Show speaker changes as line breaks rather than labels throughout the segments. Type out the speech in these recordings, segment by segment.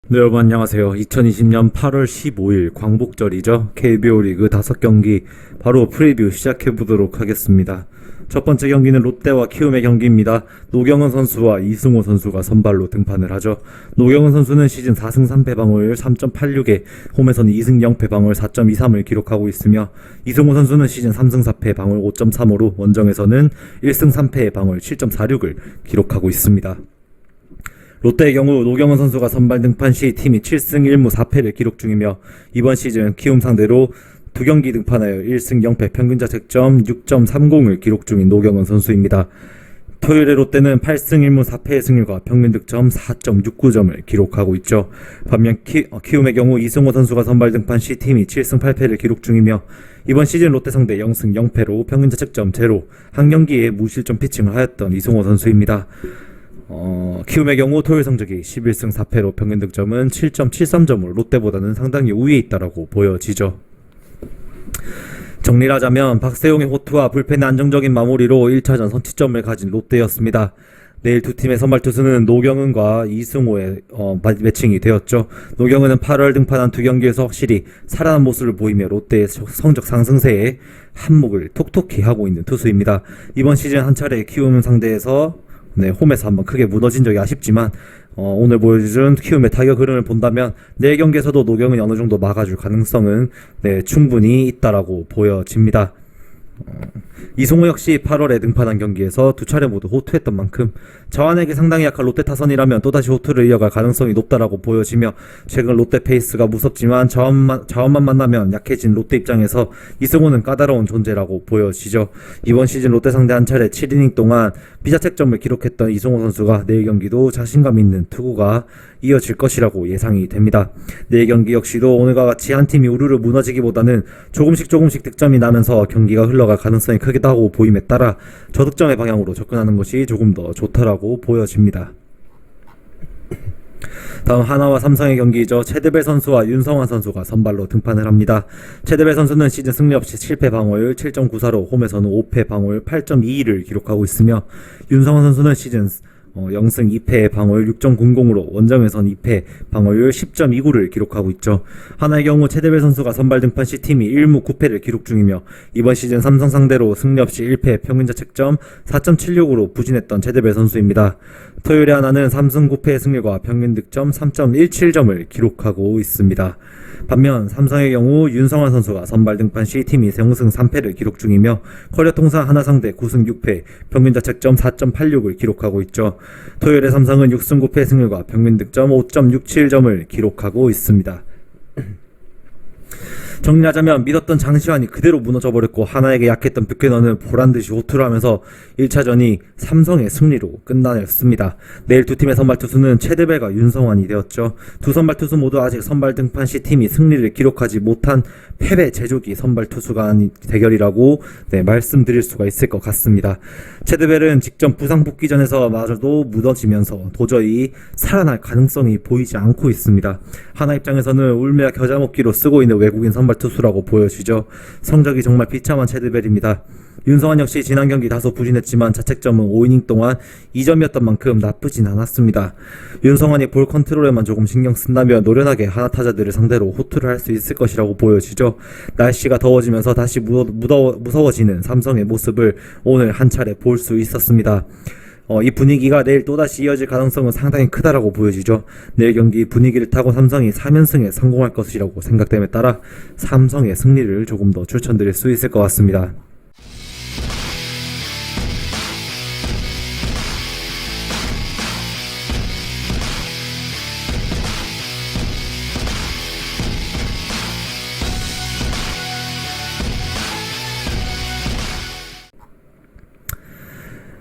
네, 여러분 안녕하세요. 2020년 8월 15일 광복절이죠. KBO 리그 5경기 바로 프리뷰 시작해보도록 하겠습니다. 첫 번째 경기는 롯데와 키움의 경기입니다. 노경은 선수와 이승호 선수가 선발로 등판을 하죠. 노경은 선수는 시즌 4승 3패 방어율 3.86에 홈에서는 2승 0패 방어율 4.23을 기록하고 있으며, 이승호 선수는 시즌 3승 4패 방어율 5.35로 원정에서는 1승 3패의 방어율 7.46을 기록하고 있습니다. 롯데의 경우 노경은 선수가 선발 등판 시 팀이 7승 1무 4패를 기록 중이며, 이번 시즌 키움 상대로 2경기 등판하여 1승 0패 평균 자책점 6.30을 기록 중인 노경은 선수입니다. 토요일에 롯데는 8승 1무 4패의 승률과 평균 득점 4.69점을 기록하고 있죠. 반면 키움의 경우 이승호 선수가 선발 등판 시 팀이 7승 8패를 기록 중이며, 이번 시즌 롯데 상대 0승 0패로 평균 자책점 0, 한 경기에 무실점 피칭을 하였던 이승호 선수입니다. 키움의 경우 토요일 성적이 11승 4패로 평균 득점은 7.73점으로 롯데보다는 상당히 우위에 있다라고 보여지죠. 정리를 하자면 박세용의 호투와 불펜의 안정적인 마무리로 1차전 선취점을 가진 롯데였습니다. 내일 두 팀의 선발 투수는 노경은과 이승호의 매칭이 되었죠. 노경은은 8월 등판한 2경기에서 확실히 살아난 모습을 보이며 롯데의 성적 상승세에 한몫을 톡톡히 하고 있는 투수입니다. 이번 시즌 한 차례 키움 상대에서 홈에서 한번 크게 무너진 적이 아쉽지만, 오늘 보여준 키움의 타격 흐름을 본다면 내일 경기에서도 노경은이 어느 정도 막아줄 가능성은 충분히 있다라고 보여집니다. 이승호 역시 8월에 등판한 경기에서 두 차례 모두 호투했던 만큼 자완에게 상당히 약한 롯데 타선이라면 또다시 호투를 이어갈 가능성이 높다라고 보여지며, 최근 롯데 페이스가 무섭지만 자완만 만나면 약해진 롯데 입장에서 이승호는 까다로운 존재라고 보여지죠. 이번 시즌 롯데 상대 한 차례 7이닝 동안 비자책점을 기록했던 이승호 선수가 내일 경기도 자신감 있는 투구가 이어질 것이라고 예상이 됩니다. 내일 경기 역시도 오늘과 같이 한 팀이 우르르 무너지기보다는 조금씩 득점이 나면서 경기가 흘러갈 가능성이 크다고 보임에 따라 저득점의 방향으로 접근하는 것이 조금 더 좋다라고 보여집니다. 다음 하나와 삼성의 경기이죠. 최대벨 선수와 윤성환 선수가 선발로 등판을 합니다. 최대벨 선수는 시즌 승리 없이 7패 방어율 7.94로 홈에서는 5패 방어율 8.22를 기록하고 있으며, 윤성환 선수는 시즌 0승 2패의 방어율 6.00으로 원정에선 2패 방어율 10.29를 기록하고 있죠. 하나의 경우 최대벨 선수가 선발 등판 시 팀이 1무 9패를 기록 중이며, 이번 시즌 삼성 상대로 승리 없이 1패 평균 자책점 4.76으로 부진했던 최대벨 선수입니다. 토요일에 하나는 3승 9패의 승률과 평균 득점 3.17점을 기록하고 있습니다. 반면 삼성의 경우 윤성환 선수가 선발 등판 시 팀이 0승 3패를 기록 중이며, 커리어 통산 하나 상대 9승 6패 평균 자책점 4.86을 기록하고 있죠. 토요일에 삼성은 6승 9패 승률과 평균 득점 5.67점을 기록하고 있습니다. 정리하자면 믿었던 장시환이 그대로 무너져버렸고, 하나에게 약했던 뷰캐넌은 보란듯이 호투를 하면서 1차전이 삼성의 승리로 끝나냈습니다. 내일 두 팀의 선발 투수는 최대벨과 윤성환이 되었죠. 두 선발 투수 모두 아직 선발 등판 시 팀이 승리를 기록하지 못한 패배 제조기 선발 투수 간 대결이라고 말씀드릴 수가 있을 것 같습니다. 최대벨은 직전 부상 복귀전에서 마저도 무너지면서 도저히 살아날 가능성이 보이지 않고 있습니다. 하나 입장에서는 울며 겨자 먹기로 쓰고 있는 외국인 선발 투수라고 보여지죠. 성적이 정말 비참한 최대벨입니다. 윤성환 역시 지난 경기 다소 부진했지만 자책점은 5이닝 동안 2점이었던 만큼 나쁘진 않았습니다. 윤성환이 볼 컨트롤에만 조금 신경 쓴다면 노련하게 하나 타자들을 상대로 호투를 할 수 있을 것이라고 보여지죠. 날씨가 더워지면서 다시 무서워지는 삼성의 모습을 오늘 한 차례 볼 수 있었습니다. 이 분위기가 내일 또다시 이어질 가능성은 상당히 크다라고 보여지죠. 내일 경기 분위기를 타고 삼성이 3연승에 성공할 것이라고 생각됨에 따라 삼성의 승리를 조금 더 추천드릴 수 있을 것 같습니다.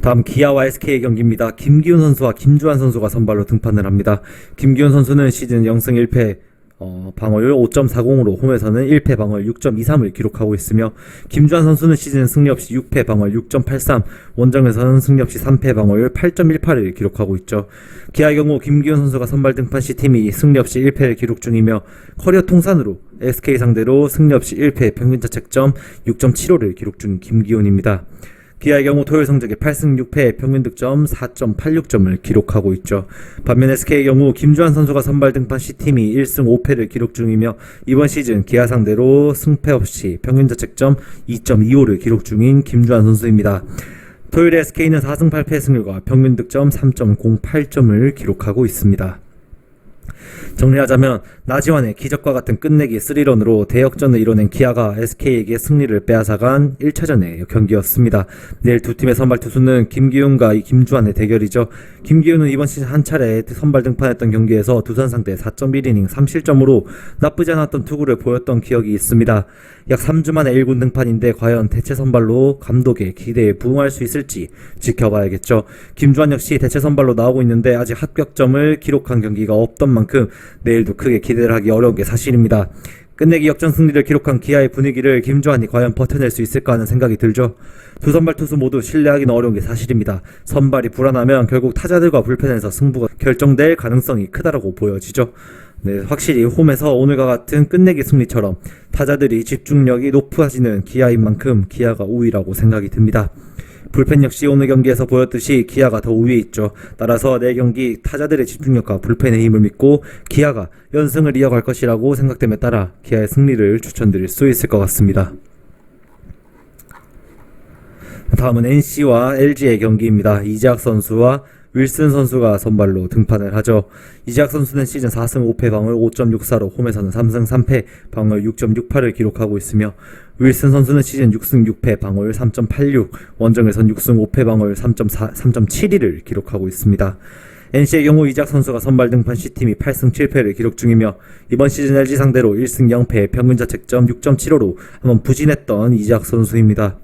다음 기아와 SK의 경기입니다. 김기훈 선수와 김주환 선수가 선발로 등판을 합니다. 김기훈 선수는 시즌 0승 1패 방어율 5.40으로 홈에서는 1패 방어율 6.23을 기록하고 있으며, 김주환 선수는 시즌 승리 없이 6패 방어율 6.83, 원정에서는 승리 없이 3패 방어율 8.18을 기록하고 있죠. 기아의 경우 김기훈 선수가 선발 등판 시 팀이 승리 없이 1패를 기록 중이며, 커리어 통산으로 SK 상대로 승리 없이 1패 평균 자책점 6.75를 기록 중인 김기훈입니다. 기아의 경우 토요일 성적이 8승 6패 평균 득점 4.86점을 기록하고 있죠. 반면 SK의 경우 김주환 선수가 선발 등판 C팀이 1승 5패를 기록 중이며 이번 시즌 기아 상대로 승패 없이 평균 자책점 2.25를 기록 중인 김주환 선수입니다. 토요일에 SK는 4승 8패 승률과 평균 득점 3.08점을 기록하고 있습니다. 정리하자면 나지완의 기적과 같은 끝내기 3런으로 대역전을 이뤄낸 기아가 SK에게 승리를 빼앗아간 1차전의 경기였습니다. 내일 두 팀의 선발 투수는 김기훈과 김주환의 대결이죠. 김기훈은 이번 시즌 한 차례 선발 등판했던 경기에서 두산 상대 4.1이닝 3실점으로 나쁘지 않았던 투구를 보였던 기억이 있습니다. 약 3주 만에 1군 등판인데 과연 대체 선발로 감독의 기대에 부응할 수 있을지 지켜봐야겠죠. 김주환 역시 대체 선발로 나오고 있는데 아직 합격점을 기록한 경기가 없던 만큼 내일도 크게 기대를 하기 어려운 게 사실입니다. 끝내기 역전 승리를 기록한 기아의 분위기를 김주환이 과연 버텨낼 수 있을까 하는 생각이 들죠. 두 선발 투수 모두 신뢰하기는 어려운 게 사실입니다. 선발이 불안하면 결국 타자들과 불펜에서 승부가 결정될 가능성이 크다라고 보여지죠. 네, 확실히 홈에서 오늘과 같은 끝내기 승리처럼 타자들이 집중력이 높아지는 기아인 만큼 기아가 우위라고 생각이 듭니다. 불펜 역시 오늘 경기에서 보였듯이 기아가 더 우위에 있죠. 따라서 내경기 타자들의 집중력과 불펜의 힘을 믿고 기아가 연승을 이어갈 것이라고 생각됨에 따라 기아의 승리를 추천드릴 수 있을 것 같습니다. 다음은 NC와 LG의 경기입니다. 이재학 선수와 윌슨 선수가 선발로 등판을 하죠. 이재학 선수는 시즌 4승 5패 방울 5.64로 홈에서는 3승 3패 방울 6.68을 기록하고 있으며 윌슨 선수는 시즌 6승 6패 방울 3.86 원정에선 6승 5패 방울 3.72를 기록하고 있습니다. NC의 경우 이재학 선수가 선발 등판 C팀이 8승 7패를 기록 중이며 이번 시즌 LG 상대로 1승 0패 평균 자책점 6.75로 한번 부진했던 이재학 선수입니다.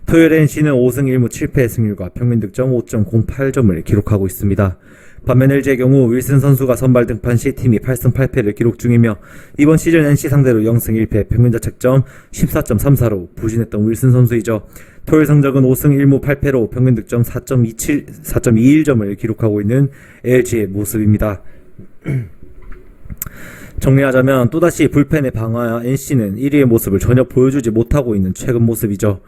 토요일 NC는 5승 1무 7패의 승률과 평균 득점 5.08점을 기록하고 있습니다. 반면 LG의 경우 윌슨 선수가 선발 등판 C팀이 8승 8패를 기록 중이며 이번 시즌 NC 상대로 0승 1패 평균 자책점 14.34로 부진했던 윌슨 선수이죠. 토요일 성적은 5승 1무 8패로 평균 득점 4.21점을 기록하고 있는 LG의 모습입니다. 정리하자면 또다시 불펜의 방어야 NC는 1위의 모습을 전혀 보여주지 못하고 있는 최근 모습이죠.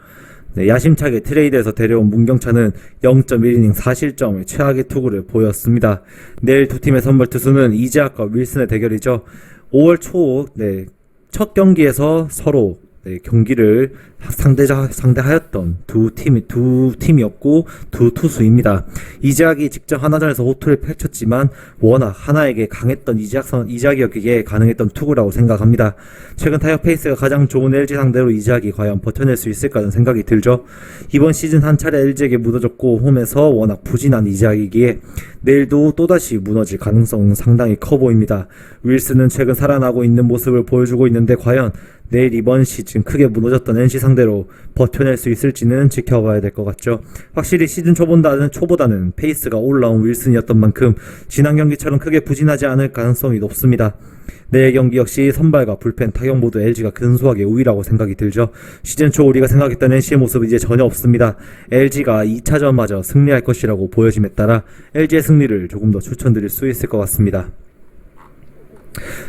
네, 야심차게 트레이드에서 데려온 문경찬은 0.1이닝 4실점의 최악의 투구를 보였습니다. 내일 두 팀의 선발 투수는 이재학과 윌슨의 대결이죠. 5월 초 첫 경기에서 서로 경기를 상대하였던 두 팀이었고 두 투수입니다. 이재학이 직접 하나전에서 호투를 펼쳤지만 워낙 하나에게 강했던 이재학이었기에 가능했던 투구라고 생각합니다. 최근 타격 페이스가 가장 좋은 LG 상대로 이재학이 과연 버텨낼 수 있을까 하는 생각이 들죠. 이번 시즌 한 차례 LG에게 무너졌고 홈에서 워낙 부진한 이재학이기에 내일도 또다시 무너질 가능성은 상당히 커 보입니다. 윌슨은 최근 살아나고 있는 모습을 보여주고 있는데 과연 내일 이번 시즌 크게 무너졌던 NC 상대로 버텨낼 수 있을지는 지켜봐야 될 것 같죠. 확실히 시즌 초보다는 페이스가 올라온 윌슨이었던 만큼 지난 경기처럼 크게 부진하지 않을 가능성이 높습니다. 내일 경기 역시 선발과 불펜, 타격 모두 LG가 근소하게 우위라고 생각이 들죠. 시즌 초 우리가 생각했던 NC의 모습은 이제 전혀 없습니다. LG가 2차전마저 승리할 것이라고 보여짐에 따라 LG의 승리를 조금 더 추천드릴 수 있을 것 같습니다.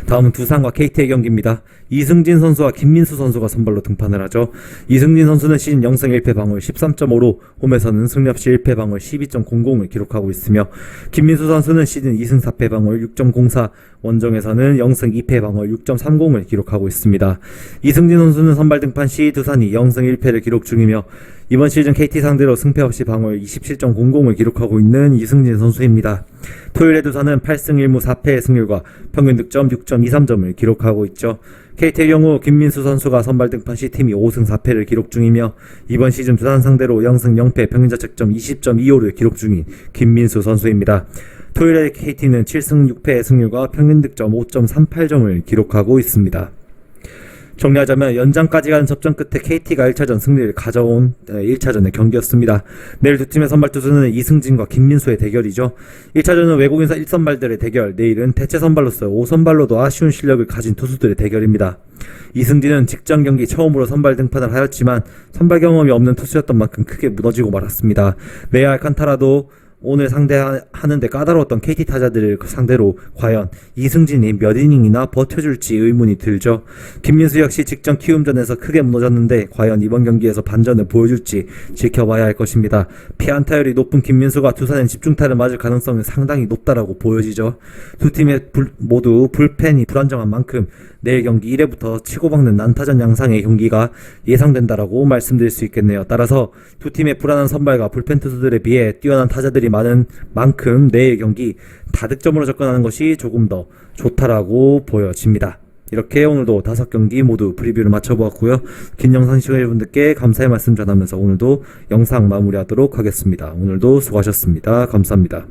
다음은 두산과 KT의 경기입니다. 이승진 선수와 김민수 선수가 선발로 등판을 하죠. 이승진 선수는 시즌 0승 1패 방울 13.5로 홈에서는 승리 없이 1패 방울 12.00을 기록하고 있으며 김민수 선수는 시즌 2승 4패 방울 6.04 원정에서는 0승 2패 방울 6.30을 기록하고 있습니다. 이승진 선수는 선발 등판 시 두산이 0승 1패를 기록 중이며 이번 시즌 KT 상대로 승패 없이 방울 27.00을 기록하고 있는 이승진 선수입니다. 토요일에 두산은 8승 1무 4패의 승률과 평균 득점 6.23점을 기록하고 있죠. KT의 경우 김민수 선수가 선발 등판 C팀이 5승 4패를 기록 중이며 이번 시즌 두산 상대로 0승 0패 평균 자책점 20.25를 기록 중인 김민수 선수입니다. 토요일에 KT는 7승 6패의 승률과 평균 득점 5.38점을 기록하고 있습니다. 정리하자면 연장까지 가는 접전 끝에 KT가 1차전 승리를 가져온 1차전의 경기였습니다. 내일 두 팀의 선발 투수는 이승진과 김민수의 대결이죠. 1차전은 외국인선 1선발들의 대결, 내일은 대체 선발로서 5선발로도 아쉬운 실력을 가진 투수들의 대결입니다. 이승진은 직전 경기 처음으로 선발 등판을 하였지만 선발 경험이 없는 투수였던 만큼 크게 무너지고 말았습니다. 내야 알칸타라도 오늘 상대하는데 까다로웠던 KT 타자들을 상대로 과연 이승진이 몇 이닝이나 버텨줄지 의문이 들죠. 김민수 역시 직전 키움전에서 크게 무너졌는데 과연 이번 경기에서 반전을 보여줄지 지켜봐야 할 것입니다. 피안타율이 높은 김민수가 두산에 집중타를 맞을 가능성이 상당히 높다라고 보여지죠. 두 팀의 모두 불펜이 불안정한 만큼 내일 경기 1회부터 치고박는 난타전 양상의 경기가 예상된다라고 말씀드릴 수 있겠네요. 따라서 두 팀의 불안한 선발과 불펜 투수들에 비해 뛰어난 타자들이 많은 만큼 내일 경기 다득점으로 접근하는 것이 조금 더 좋다라고 보여집니다. 이렇게 오늘도 5경기 모두 프리뷰를 마쳐보았고요. 긴 영상 시청해 분들께 감사의 말씀 전하면서 오늘도 영상 마무리하도록 하겠습니다. 오늘도 수고하셨습니다. 감사합니다.